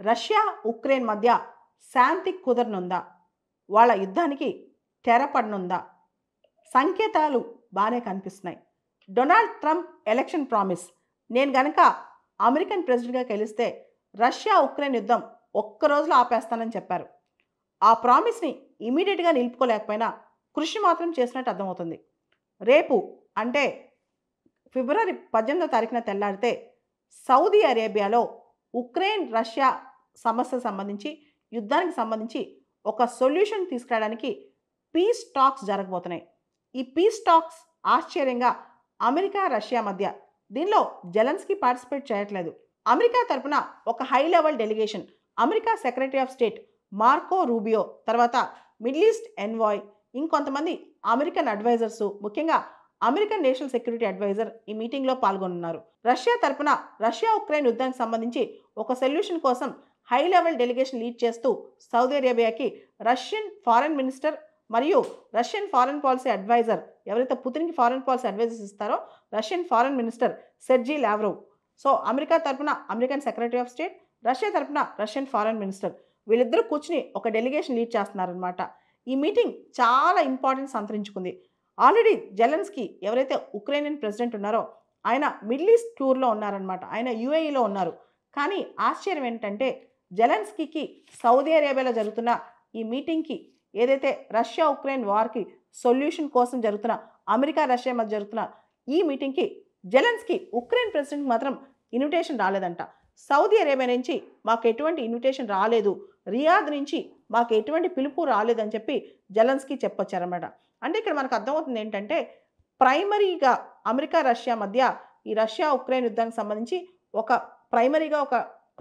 Russia Ukraine మధ్య శాంతి కుదరనుందా? వాళ్ళ యుద్ధానికి తెరపడనుందా? సంకేతాలు బాగానే కనిపిస్తున్నాయి. డొనాల్డ్ ట్రంప్ ఎలక్షన్ ప్రామిస్, నేను గనక అమెరికన్ ప్రెసిడెంట్గా గెలిస్తే రష్యా ఉక్రెయిన్ యుద్ధం ఒక్క రోజులో ఆపేస్తానని చెప్పారు. ఆ ప్రామిస్ని ఇమీడియట్గా నిలుపుకోలేకపోయినా కృషి మాత్రం చేసినట్టు అర్థమవుతుంది. రేపు అంటే ఫిబ్రవరి 18వ తారీఖున తెల్లారితే సౌదీ అరేబియాలో ఉక్రెయిన్ రష్యా సమస్యకు సంబంధించి, యుద్ధానికి సంబంధించి ఒక సొల్యూషన్ తీసుకురావడానికి పీస్ టాక్స్ జరగబోతున్నాయి. ఈ పీస్ టాక్స్ ఆశ్చర్యంగా అమెరికా రష్యా మధ్య, దీనిలో జెలెన్స్కీ పార్టిసిపేట్ చేయట్లేదు. అమెరికా తరపున ఒక high level delegation, America secretary of state Marco Rubio, తర్వాత మిడిల్ ఈస్ట్ ఎన్వాయ్, ఇంకొంతమంది అమెరికన్ అడ్వైజర్స్, ముఖ్యంగా అమెరికన్ నేషనల్ సెక్యూరిటీ అడ్వైజర్ ఈ మీటింగ్లో పాల్గొన్నారు. రష్యా తరపున రష్యా ఉక్రెయిన్ యుద్ధానికి సంబంధించి ఒక సొల్యూషన్ కోసం హై లెవెల్ డెలిగేషన్ లీడ్ చేస్తూ సౌదీ అరేబియాకి రష్యన్ ఫారెన్ మినిస్టర్ మరియు రష్యన్ ఫారెన్ పాలసీ అడ్వైజర్, ఎవరైతే పుతిన్కి ఫారెన్ పాలసీ అడ్వైజర్స్ ఇస్తారో Russian foreign minister Sergey Lavrov. So America తరపున American secretary of state, Russia తరపున రష్యన్ ఫారెన్ మినిస్టర్, వీళ్ళిద్దరూ కూర్చుని ఒక డెలిగేషన్ లీడ్ చేస్తున్నారనమాట. ఈ మీటింగ్ చాలా ఇంపార్టెన్స్ సంతరించుకుంది. ఆల్రెడీ జెలెన్స్కీ, ఎవరైతే ఉక్రెయినియన్ ప్రెసిడెంట్ ఉన్నారో, ఆయన మిడిల్ ఈస్ట్ టూర్లో ఉన్నారనమాట. ఆయన యూఏఈలో ఉన్నారు. కానీ ఆశ్చర్యం ఏంటంటే జెలెన్స్కీకి సౌదీ అరేబియాలో జరుగుతున్న ఈ మీటింగ్కి, ఏదైతే రష్యా ఉక్రెయిన్ వార్కి సొల్యూషన్ కోసం జరుగుతున్న అమెరికా రష్యా మధ్య జరుగుతున్న ఈ మీటింగ్కి జెలెన్స్కీ ఉక్రెయిన్ ప్రెసిడెంట్ మాత్రం ఇన్విటేషన్ రాలేదంట. సౌదీ అరేబియా నుంచి మాకు ఎటువంటి ఇన్విటేషన్ రాలేదు, రియాద్ నుంచి మాకు ఎటువంటి పిలుపు రాలేదని చెప్పి జెలెన్స్కీ చెప్పొచ్చారన్నమాట. అంటే ఇక్కడ మనకు అర్థమవుతుంది ఏంటంటే, ప్రైమరీగా అమెరికా రష్యా మధ్య ఈ రష్యా ఉక్రెయిన్ యుద్ధానికి సంబంధించి ఒక ప్రైమరీగా ఒక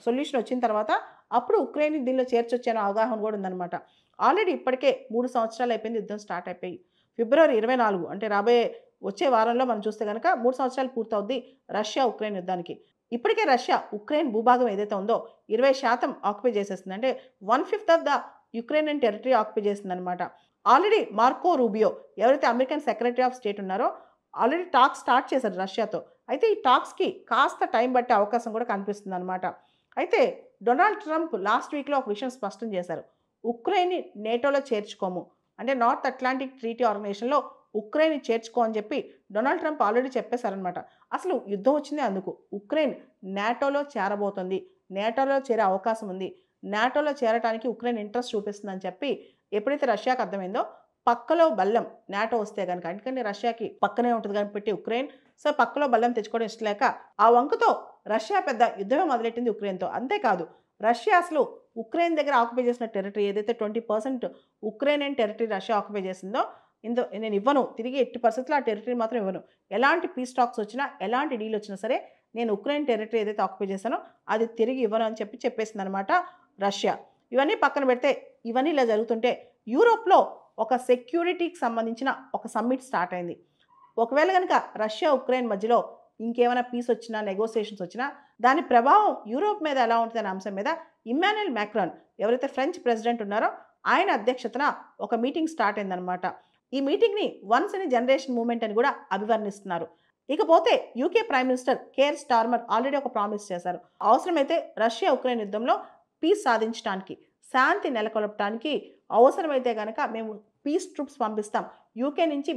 సొల్యూషన్ వచ్చిన తర్వాత అప్పుడు ఉక్రెయిన్ దీనిలో చేర్చొచ్చే అవగాహన కూడా ఉందన్నమాట. ఆల్రెడీ ఇప్పటికే 3 సంవత్సరాలు అయిపోయింది, యుద్ధం స్టార్ట్ అయిపోయి. ఫిబ్రవరి 24 అంటే రాబోయే వచ్చే వారంలో మనం చూస్తే కనుక 3 సంవత్సరాలు పూర్తవుద్ది రష్యా ఉక్రెయిన్ యుద్ధానికి. ఇప్పటికే రష్యా ఉక్రెయిన్ భూభాగం ఏదైతే ఉందో 20% ఆక్యుపై చేసేస్తుంది. అంటే 1/5 of the Ukrainian territory occupy చేస్తుంది అనమాట. ఆల్రెడీ మార్కో రూబియో, ఎవరైతే అమెరికన్ సెక్రటరీ ఆఫ్ స్టేట్ ఉన్నారో, ఆల్రెడీ టాక్స్ స్టార్ట్ చేశారు రష్యాతో. అయితే ఈ టాక్స్కి కాస్త టైం పట్టే అవకాశం కూడా కనిపిస్తుంది అనమాట. అయితే డొనాల్డ్ ట్రంప్ లాస్ట్ వీక్లో ఒక విషయం స్పష్టం చేశారు. ఉక్రెయిన్ని నేటోలో చేర్చుకోము, అంటే నార్త్ అట్లాంటిక్ ట్రీటీ ఆర్గనైజేషన్లో ఉక్రెయిన్ చేర్చుకో అని చెప్పి డొనాల్డ్ ట్రంప్ ఆల్రెడీ చెప్పేశారనమాట. అసలు యుద్ధం వచ్చిందే అందుకు. ఉక్రెయిన్ నాటోలో చేరబోతుంది, నాటోలో చేరే అవకాశం ఉంది, నాటోలో చేరడానికి ఉక్రెయిన్ ఇంట్రెస్ట్ చూపిస్తుందని చెప్పి ఎప్పుడైతే రష్యాకి అర్థమైందో, పక్కలో బల్లం నాటో వస్తే కనుక, ఎందుకంటే రష్యాకి పక్కనే ఉంటుంది కాబట్టి ఉక్రెయిన్, సో పక్కలో బల్లం తెచ్చుకోవడం ఇష్టం లేక ఆ వంకతో రష్యా పెద్ద యుద్ధమే మొదలెట్టింది ఉక్రెయిన్తో. అంతేకాదు, రష్యా అసలు ఉక్రెయిన్ దగ్గర ఆక్యుపై చేసిన టెరిటరీ ఏదైతే 20% ఉక్రెయినియన్ టెరిటరీ రష్యా ఆక్యుపై చేసిందో, నేను ఇవ్వను, తిరిగి ఎట్టి పరిస్థితుల్లో ఆ టెరిటరీ మాత్రం ఇవ్వను, ఎలాంటి పీస్ టాక్స్ వచ్చినా ఎలాంటి డీల్ వచ్చినా సరే నేను ఉక్రెయిన్ టెరిటరీ ఏదైతే ఆక్యుపై చేశానో అది తిరిగి ఇవ్వను అని చెప్పేసింది అనమాట రష్యా. ఇవన్నీ పక్కన పెడితే, ఇవన్నీ ఇలా జరుగుతుంటే యూరోప్లో ఒక సెక్యూరిటీకి సంబంధించిన ఒక సమ్మిట్ స్టార్ట్ అయింది. ఒకవేళ కనుక రష్యా ఉక్రెయిన్ మధ్యలో ఇంకేమైనా పీస్ వచ్చినా, నెగోసియేషన్స్ వచ్చినా దాని ప్రభావం యూరోప్ మీద ఎలా ఉంటుంది అనే అంశం మీద ఇమ్మాన్యుయల్ మ్యాక్రాన్, ఎవరైతే ఫ్రెంచ్ ప్రెసిడెంట్ ఉన్నారో, ఆయన అధ్యక్షతన ఒక మీటింగ్ స్టార్ట్ అయిందనమాట. ఈ మీటింగ్ని వన్స్ ఇన్ జనరేషన్ మూవ్మెంట్ అని కూడా అభివర్ణిస్తున్నారు. ఇకపోతే UK prime minister care Starmer already ఒక ప్రామిస్ చేశారు. అవసరమైతే రష్యా ఉక్రెయిన్ యుద్ధంలో పీస్ సాధించడానికి, శాంతి నెలకొల్పడానికి అవసరమైతే కనుక మేము పీస్ ట్రూప్స్ పంపిస్తాం, యూకే నుంచి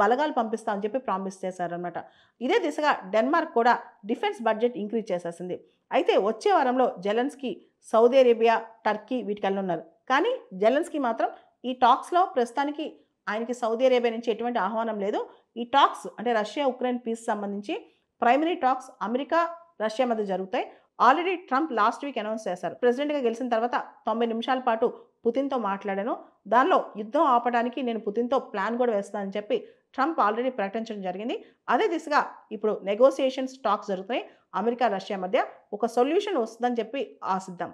బలగాలు పంపిస్తాం అని చెప్పి ప్రామిస్ చేశారనమాట. ఇదే దిశగా డెన్మార్క్ కూడా డిఫెన్స్ బడ్జెట్ ఇంక్రీజ్ చేసేసింది. అయితే వచ్చే వారంలో జెలెన్స్కీ సౌదీ అరేబియా, టర్కీ వీటికి వెళ్ళున్నారు. కానీ జెలెన్స్కీ మాత్రం ఈ టాక్స్లో ప్రస్తుతానికి ఆయనకి సౌదీ అరేబియా నుంచి ఎటువంటి ఆహ్వానం లేదు. ఈ టాక్స్ అంటే రష్యా ఉక్రెయిన్ పీస్ సంబంధించి ప్రైమరీ టాక్స్ అమెరికా రష్యా మధ్య జరుగుతాయి. Already Trump last week announce చేశారు, ప్రెసిడెంట్గా గెలిచిన తర్వాత 90 నిమిషాల పాటు పుతిన్తో మాట్లాడాను, దానిలో యుద్ధం ఆపడానికి నేను పుతిన్తో ప్లాన్ కూడా వేస్తానని చెప్పి ట్రంప్ ఆల్రెడీ ప్రకటించడం జరిగింది. అదే దిశగా ఇప్పుడు నెగోసియేషన్స్ టాక్స్ జరుగుతున్నాయి అమెరికా రష్యా మధ్య. ఒక సొల్యూషన్ వస్తుందని చెప్పి ఆశిద్దాం.